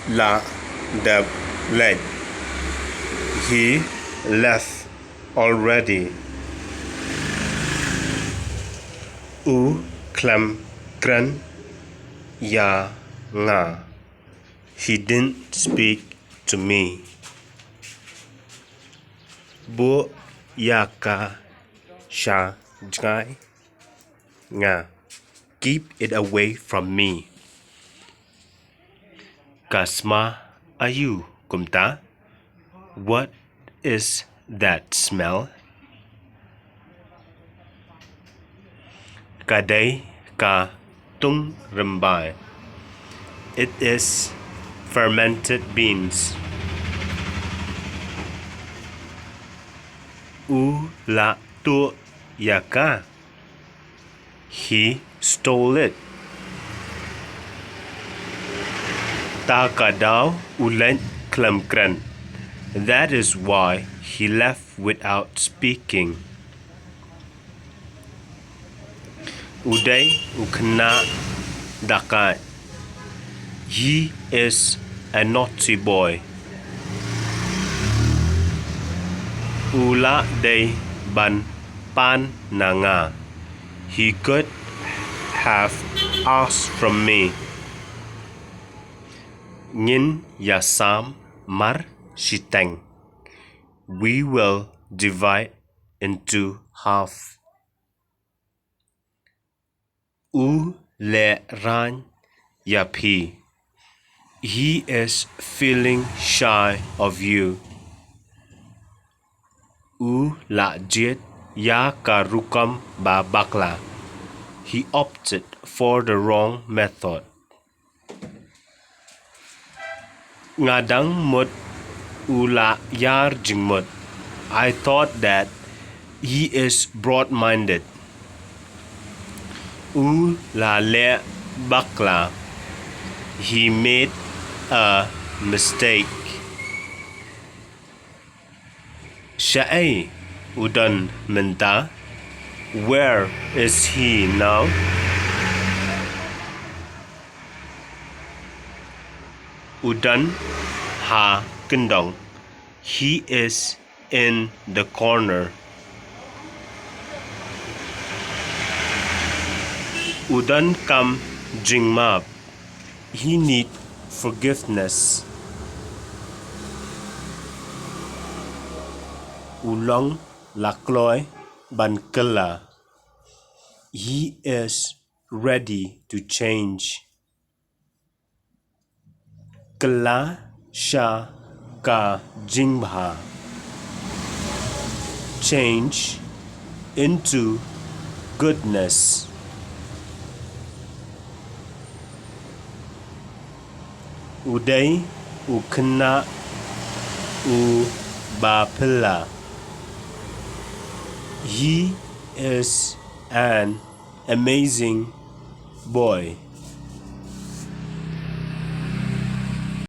la the leit. He left already. Khlem kren nga. He didn't speak to me. Yaka jngai nga. Keep it away from me. Kasma ayu kumta. What is that smell? Kadei tungrymbai. It is fermented beans. La yaka. He stole it. Taka leit khlem kren. That is why he left without speaking. Khyynnah dakaid. He is a naughty boy. Ban nga. He could have asked from me. Ngin mar shiteng. We will divide into half. Raiñ. He is feeling shy of you. Jied rukom bakla. He opted for the wrong method. Ngadang mut Jing. I thought that he is broad-minded. Bakla. He made a mistake. Shaei mynta. Where is he now? Kyndong. He is in the corner. Kam Jing. He need forgiveness. Kloi kylla. He is ready to change. Kylla Jing. Change into goodness. Khynnah bakla. He is an amazing boy.